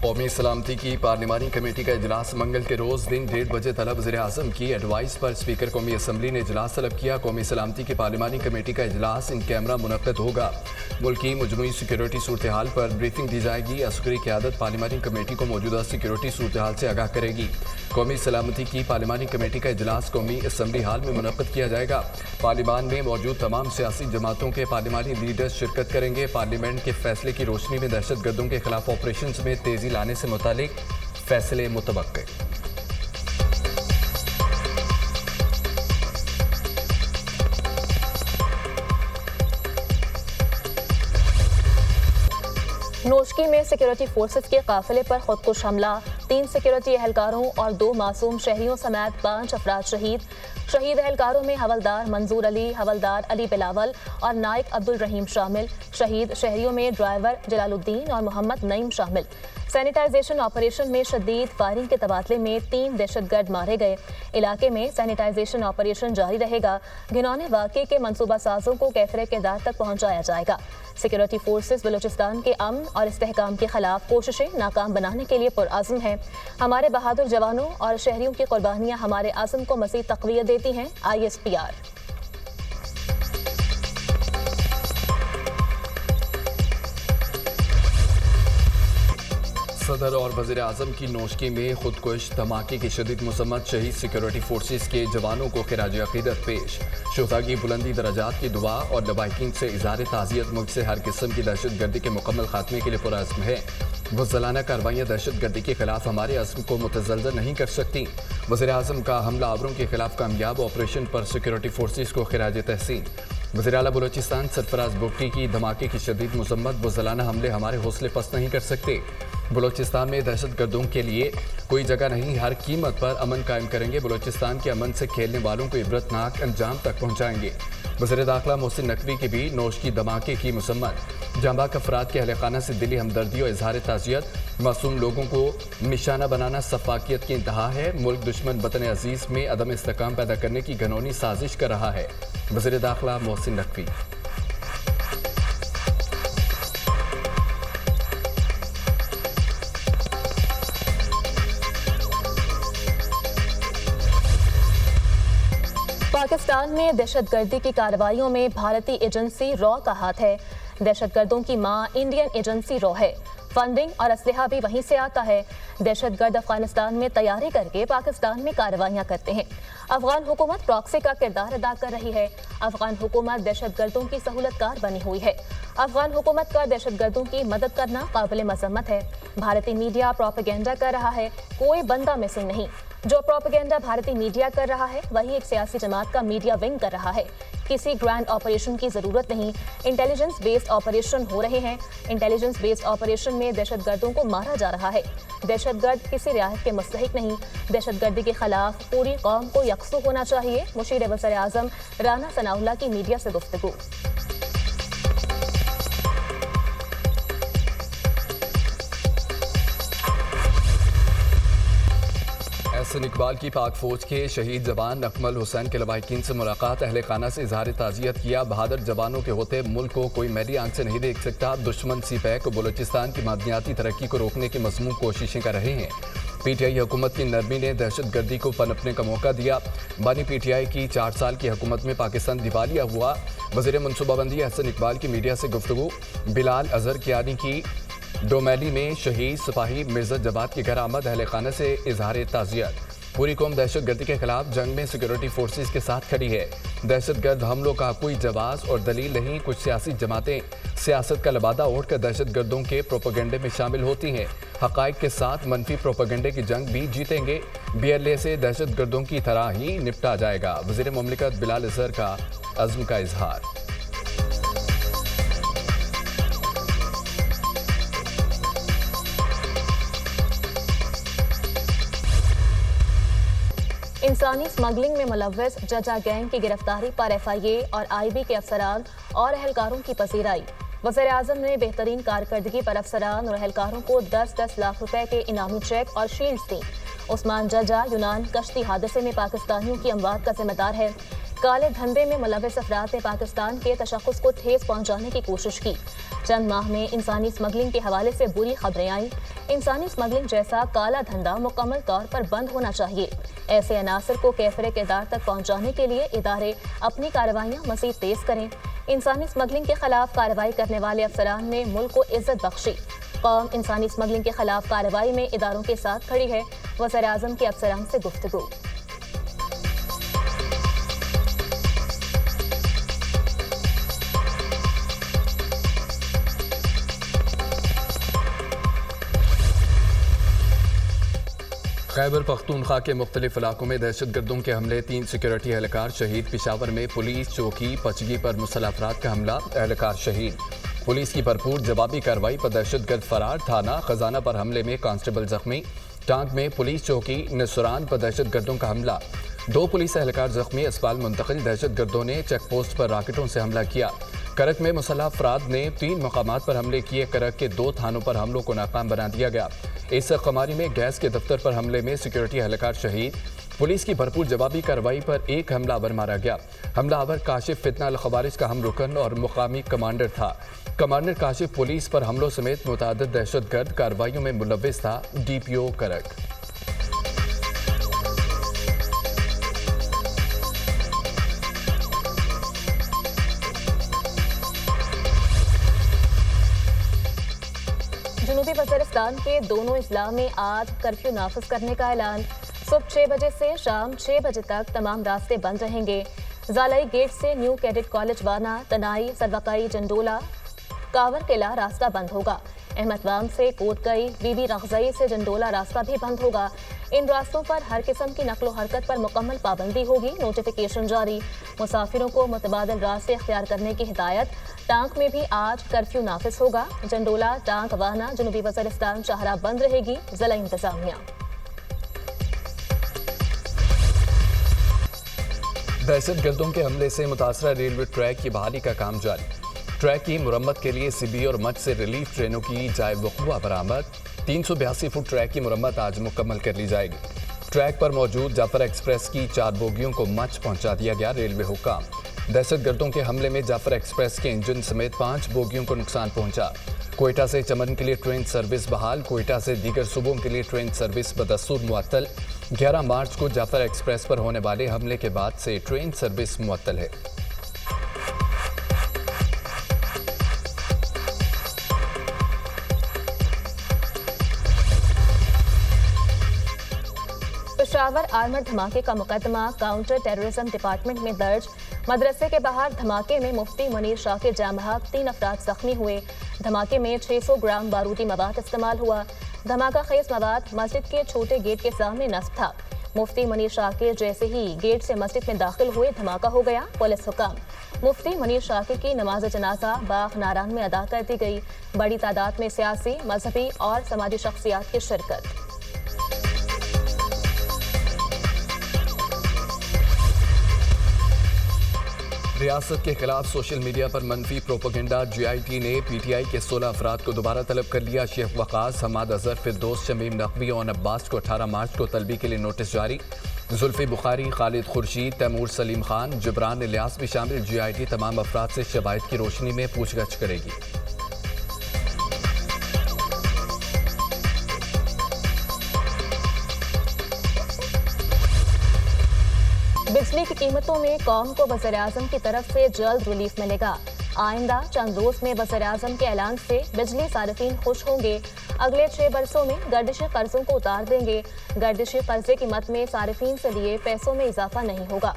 कौमी सलामती की पार्लिमानी कमेटी का इजलास मंगल के रोज दिन 1:30 बजे तलब वज़ीर-ए-आज़म की एडवाइस पर स्पीकर कौमी असम्बली ने इजलास तलब किया। कौमी सलामती की पार्लिमानी कमेटी का इजलास इन कैमरा मुनक़्क़द होगा। मुल्क की मजमूई सिक्योरिटी सूरत हाल पर ब्रीफिंग दी जाएगी। अस्करी क़यादत पार्लिमानी कमेटी को मौजूदा सिक्योरिटी सूरत हाल से आगाह करेगी। कौमी सलामती की पार्लिमानी कमेटी का इजलास कौमी असम्बली हाल में मुनक़्क़द किया जाएगा। पार्लिमान में मौजूद तमाम सियासी जमातों के पार्लिमानी लीडर्स शिरकत करेंगे। पार्लियामेंट के फैसले की रोशनी में दहशत गर्दों के खिलाफ ऑपरेशन में तेजी लाने से मुतालिक फैसले मुतवक्के। नोशकी में सिक्योरिटी फोर्सेस के काफिले पर खुदकुश हमला, 3 सिक्योरिटी एहलकारों और 2 मासूम शहरियों समेत 5 अफराद शहीद। शहीद एहलकारों में हवलदार मंजूर अली, हवलदार अली बिलावल और नायक अब्दुल रहीम शामिल। शहीद शहरियों में ड्राइवर जलालुद्दीन और मोहम्मद नईम शामिल। सैनिटाइजेशन ऑपरेशन में शदीद फायरिंग के तबादले में 3 दहशतगर्द मारे गए। इलाके में सैनिटाइजेशन ऑपरेशन जारी रहेगा। घिनौने वाक़े के मनसूबा साजों को कैफरे किरदार तक पहुंचाया जाएगा। सिक्योरिटी फोर्सेस बलूचिस्तान के अमन और इस्तेहकाम के खिलाफ कोशिशें नाकाम बनाने के लिए पुरअज़्म हैं। हमारे बहादुर जवानों और शहरियों की कुर्बानियां हमारे आज़म को मज़ीद तक़वियत देती हैं। ISPR। सदर और वज़ीर-ए-आज़म की नोशकी में खुदकुश धमाके की शदीद मसम्मत। शहीद सिक्योरिटी फोर्सेस के जवानों को खिराज अक़ीदत पेश। शुहदा की बुलंदी दराजात की दुआ और लवाहिकीन से इज़हार ताज़ियत मुल्क से हर किस्म की दहशत गर्दी के मुकम्मल खात्मे के लिए पुरअज़्म है। बुज़दिलाना कार्रवाइयाँ दहशत गर्दी के खिलाफ हमारे अज़्म को मुतज़लज़ल नहीं कर सकती। वज़ीर-ए-आज़म का हमला आवरों के खिलाफ कामयाब ऑपरेशन पर सिक्योरिटी फोर्सेस को खिराज तहसीन। वज़ीर आला बलूचिस्तान सरफराज बुगटी की धमाके की शदीद मसम्मत। बुज़दिलाना हमले हमारे हौसले पस्त नहीं कर सकते। बलूचिस्तान में दहशत गर्दों के लिए कोई जगह नहीं, हर कीमत पर अमन कायम करेंगे। बलूचिस्तान के अमन से खेलने वालों को इबरतनाक अंजाम तक पहुँचाएंगे। वज़ीर दाखिला मोहसिन नकवी की भी नोशकी धमाके की मसम्मत। जांबाक अफराद के अहलखाना से दिली हमदर्दी और इजहार ताज़ियत। मासूम लोगों को निशाना बनाना सफाकियत की इंतहा है। मुल्क दुश्मन वतन अजीज़ में अदम इस्तेहकाम पैदा करने की घनौनी साजिश कर रहा है। वज़ीर दाखिला मोहसिन नकवी। पाकिस्तान में दहशतगर्दी की कार्रवाइयों में भारतीय एजेंसी रॉ का हाथ है। दहशतगर्दों की मां इंडियन एजेंसी रॉ है। फंडिंग और असलहा भी वहीं से आता है। दहशतगर्द अफगानिस्तान में तैयारी करके पाकिस्तान में कार्रवाइयां करते हैं। अफगान हुकूमत प्रॉक्सी का किरदार अदा कर रही है। अफगान हुकूमत दहशतगर्दों की सहूलतकार बनी हुई है। अफगान हुकूमत का दहशतगर्दों की मदद करना काबिल मजम्मत है। भारतीय मीडिया प्रोपेगेंडा कर रहा है, कोई बंदा मिसिंग नहीं। जो प्रोपेगेंडा भारतीय मीडिया कर रहा है वही एक सियासी जमात का मीडिया विंग कर रहा है। किसी ग्रैंड ऑपरेशन की जरूरत नहीं, इंटेलिजेंस बेस्ड ऑपरेशन हो रहे हैं। इंटेलिजेंस बेस्ड ऑपरेशन में दहशतगर्दों को मारा जा रहा है। दहशतगर्द किसी रियायत के मुस्तहिक नहीं। दहशतगर्दी के खिलाफ पूरी कौम को यकसू होना चाहिए। मुशीर वज़ीर-ए-आज़म राना सनाउल्लाह की मीडिया से गुफ्तगू। एहसन इकबाल की पाक फौज के शहीद जवान अकमल हुसैन के लवाहिकीन से मुलाकात। अहले खाना से इजहार ताज़ियत किया। बहादुर जवानों के होते मुल्क को कोई मैली आंख से नहीं देख सकता। दुश्मन सीपैक बलूचिस्तान की मादनियाती तरक्की को रोकने की मज़मूम कोशिशें कर रहे हैं। PTI हुकूमत की नरमी ने दहशत गर्दी को पनपने का मौका दिया। बानी PTI की 4 साल की हुकूमत में पाकिस्तान दिवालिया हुआ। वज़ीर मनसूबाबंदी एहसन इकबाल की मीडिया से गुफ्तगू। बिलाल अजहर कियानी की डोमैली में शहीद सिपाही मिर्जा जवाद के घर आमद। अहले खाना से इजहार ताज़ियत। पूरी कौम दहशत गर्दी के खिलाफ जंग में सिक्योरिटी फोर्सेस के साथ खड़ी है। दहशत गर्द हमलों का कोई जवाब और दलील नहीं। कुछ सियासी जमातें सियासत का लबादा ओढ़कर दहशत गर्दों के प्रोपेगेंडे में शामिल होती हैं। हक़ाइक़ के साथ मनफी प्रोपेगेंडे की जंग भी जीतेंगे। BLA से दहशत गर्दों की तरह ही निपटा जाएगा। वज़ीर मुमलिकत बिलाल अजहर का अज़्म का इजहार। इंसानी स्मगलिंग में मुलव्वस जजा गैंग की गिरफ्तारी पर FIA और IB के अफसरान और एहलकारों की पजीराई। वज़ीर-ए-आज़म ने बेहतरीन कारकर्दगी पर अफसरान और एहलकारों को 10-10 लाख रुपए के इनामी चेक और शील्ड्स दी। उस्मान जजा यूनान कश्ती हादसे में पाकिस्तानियों की अमवात का जिम्मेदार है। काले धंधे में मुलविस अफराद ने पाकिस्तान के तशख्खुस को ठेस पहुंचाने की कोशिश की। चंद माह में इंसानी स्मगलिंग के हवाले से बुरी खबरें आईं। इंसानी स्मगलिंग जैसा काला धंधा मुकम्मल तौर पर बंद होना चाहिए। ऐसे अनासर को कैफरे किरदार तक पहुंचाने के लिए इदारे अपनी कार्रवाइयां मज़ीद तेज करें। इंसानी स्मगलिंग के खिलाफ कार्रवाई करने वाले अफसरान ने मुल्क को इज्जत बख्शी। कौम इंसानी स्मगलिंग के खिलाफ कार्रवाई में इदारों के साथ खड़ी है। वज़ीर-ए-आज़म के अफसरान से गुफ्तगू। खैबर पख्तूनख्वा के मुख्तलिफ इलाकों में दहशत गर्दों के हमले, 3 सिक्योरिटी एहलकार शहीद। पिशावर में पुलिस चौकी पचगी पर मुसल्लह अफराद का हमला, एहलकार शहीद। पुलिस की भरपूर जवाबी कार्रवाई पर दहशत गर्द फरार। थाना खजाना पर हमले में कांस्टेबल जख्मी। टांग में पुलिस चौकी निसरान पर दहशत गर्दों का हमला, 2 पुलिस एहलकार जख्मी, अस्पताल मुंतकिल। दहशत गर्दों ने चेक पोस्ट पर राकेटों से हमला किया। करक में मुसल्लह अफराद ने 3 मकामात पर हमले किए। करक के 2 थानों पर हमलों को नाकाम बना दिया गया। इस कमारी में गैस के दफ्तर पर हमले में सिक्योरिटी एहलकार शहीद। पुलिस की भरपूर जवाबी कार्रवाई पर एक हमलावर मारा गया। हमलावर काशिफ फितना अल खवारिज का हम रुकन और मुकामी कमांडर था। कमांडर काशिफ पुलिस पर हमलों समेत मुतअद्दिद दहशत गर्द कार्रवाइयों में मुलव्विस था। DPO करक। जनूबी वज़ीरिस्तान के दोनों अजला में आज कर्फ्यू नाफिज करने का ऐलान। सुबह 6 बजे से शाम 6 बजे तक तमाम रास्ते बंद रहेंगे। जालाई गेट से न्यू कैडेट कॉलेज वाना, तनाई, सरवकाई, जंडोला, कावर किला रास्ता बंद होगा। अहमदवाम से कोटकई, बीबी रगजई से जंडोला रास्ता भी बंद होगा। इन रास्तों पर हर किस्म की नकलो हरकत पर मुकम्मल पाबंदी होगी। नोटिफिकेशन जारी। मुसाफिरों को मुतबादिल रास्ते अख्तियार करने की हिदायत। टांक में भी आज कर्फ्यू नाफिज होगा। जंडोला, टांक, वाना, जनूबी वज़ीरिस्तान शाहराह बंद रहेगी। जिला इंतजामिया। दहशत गर्दों के हमले से मुतासरा रेलवे ट्रैक की बहाली का काम जारी। ट्रैक की मुरम्मत के लिए सिबी और मच से रिलीफ ट्रेनों की जाए वक़ुआ बरामद। 382 फुट ट्रैक की मुरम्मत आज मुकम्मल कर ली जाएगी। ट्रैक पर मौजूद जाफर एक्सप्रेस की 4 बोगियों को मच पहुंचा दिया गया। रेलवे हुक्म। दहशत गर्दों के हमले में जाफर एक्सप्रेस के इंजन समेत 5 बोगियों को नुकसान पहुंचा। कोयटा से चमन के लिए ट्रेन सर्विस बहाल। कोयटा से दीगर सूबों के लिए ट्रेन सर्विस बदस्तूर मुअत्तल। 11 मार्च को जाफर एक्सप्रेस पर होने वाले हमले के बाद से ट्रेन सर्विस मुअत्तल है। पेशावर आर्मर धमाके का मुकदमा काउंटर टेररिज्म डिपार्टमेंट में दर्ज। मदरसे के बाहर धमाके में मुफ्ती मुनीर शाह के जामहाक 3 अफराद जख्मी हुए। धमाके में 600 ग्राम बारूदी मवाद इस्तेमाल हुआ। धमाका खेज मवाद मस्जिद के छोटे गेट के सामने नस्ब था। मुफ्ती मुनीर शाह के जैसे ही गेट से मस्जिद में दाखिल हुए धमाका हो गया। पुलिस हुक्म। मुफ्ती मुनीर शाह की नमाज जनाजा बाग नारान में अदा कर दी गई। बड़ी तादाद में सियासी, मजहबी और समाजी शख्सियात की शिरकत। रियासत के खिलाफ सोशल मीडिया पर मनफी प्रोपेगेंडा। GIT ने PTI के 16 अफराद को दोबारा तलब कर लिया। शेख वकास, हमाद अजहर, फिरदौस, शमीम नकवी और अब्बास को 18 मार्च को तलबी के लिए नोटिस जारी। जुल्फी बुखारी, खालिद खुर्शीद, तैमूर सलीम खान, जबरान इलियास भी शामिल। GIT तमाम अफराद से शवाहिद की रोशनी में पूछगछ करेगी। बिजली की कीमतों में कौम को वज़ीर-ए-आज़म की तरफ से जल्द रिलीफ मिलेगा। आइंदा चंद रोज में वज़ीर-ए-आज़म के ऐलान से बिजली सारिफीन खुश होंगे। अगले 6 बरसों में गर्दिशी कर्जों को उतार देंगे। गर्दिशी कर्जे की मद में सारिफीन से लिए पैसों में इजाफा नहीं होगा।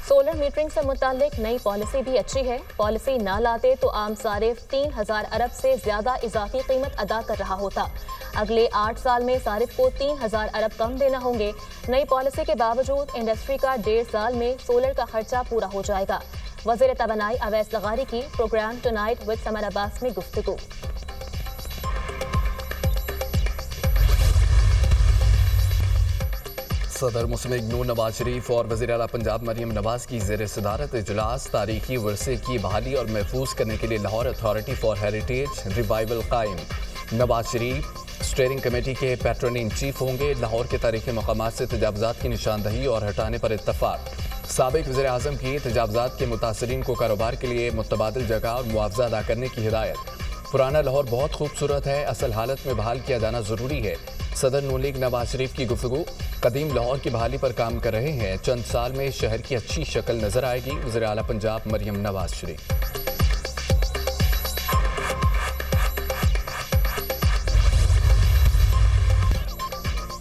सोलर मीटरिंग से मुताल्लिक नई पॉलिसी भी अच्छी है। पॉलिसी ना लाते तो आम सारिफ 3000 अरब से ज्यादा इजाफी कीमत अदा कर रहा होता। अगले 8 साल में सारिफ को 3000 अरब कम देना होंगे। नई पॉलिसी के बावजूद इंडस्ट्री का 1.5 साल में सोलर का खर्चा पूरा हो जाएगा। वज़ीर तवानाई अवैस लगारी की program tonight with Samar Abbas में गुफ्तगू। सदर मुस्लिम लीग नून नवाज शरीफ और वज़ीर आला पंजाब मरियम नवाज की ज़ेर सदारत इजलास। तारीखी वर्से की बहाली और महफूज करने के लिए Lahore authority for heritage revival कायम। नवाज शरीफ स्टीयरिंग कमेटी के पैट्रन इन चीफ होंगे। लाहौर के तारीखी मकामात से तजावुज़ात की निशानदही और हटाने पर इत्तफाक। साबिक वज़ीर आज़म की तजावज़ात के मुतासरीन को कारोबार के लिए मुतबादिल जगह और मुआवजा अदा करने की हिदायत। पुराना लाहौर बहुत खूबसूरत है, असल हालत में बहाल किया जाना ज़रूरी है। सदर नून लीग नवाज शरीफ की गुफ्तगू। कदीम लाहौर की बहाली पर काम कर रहे हैं, चंद साल में शहर की अच्छी शक्ल नजर आएगी। वज़ीर आला पंजाब मरियम नवाज शरीफ।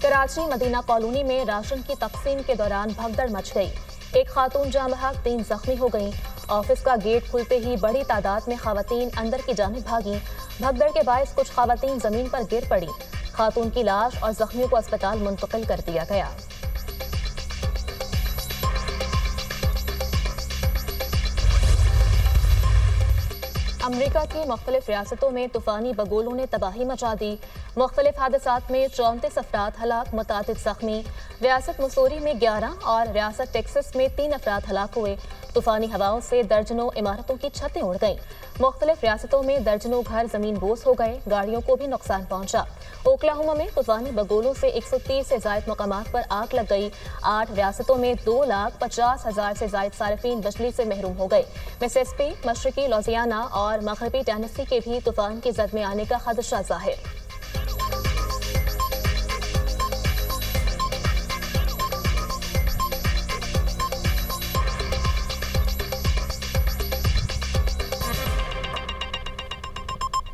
कराची मदीना कॉलोनी में राशन की तकसीम के दौरान भगदड़ मच गई। एक खातून जाँ बहक, 3 जख्मी हो गईं। ऑफिस का गेट खुलते ही बड़ी तादाद में खवातीन अंदर की जानिब भागी। भगदड़ के बायस कुछ खवातीन जमीन पर गिर पड़ी। खातून की लाश और जख्मियों को अस्पताल मुंतकिल कर दिया गया। अमरीका की मुख्तलिफ रियासतों में तूफानी बगोलों ने तबाही मचा दी। मुख्तलिफ हादसात में 34 अफराद हलाक, मुतादिद जख्मी। रियासत मसूरी में 11 और रियासत टेक्सास में 3 अफराद हलाक हुए। तूफानी हवाओं से दर्जनों इमारतों की छतें उड़ गईं। मुख्तलिफ रियासतों में दर्जनों घर जमीन बोस हो गए, गाड़ियों को भी नुकसान पहुंचा। ओक्लाहोमा में तूफानी बगोलों से 130 से ज्यादा मकामात पर आग लग गई। 8 रियासतों में 2,50,000 से ज्यादा सारिफीन बिजली से महरूम हो गए। मिसिसिपी, मशरकी लुजियाना और मगरबी टेनेसी के भी तूफान की जद में आने का खदशा जाहिर।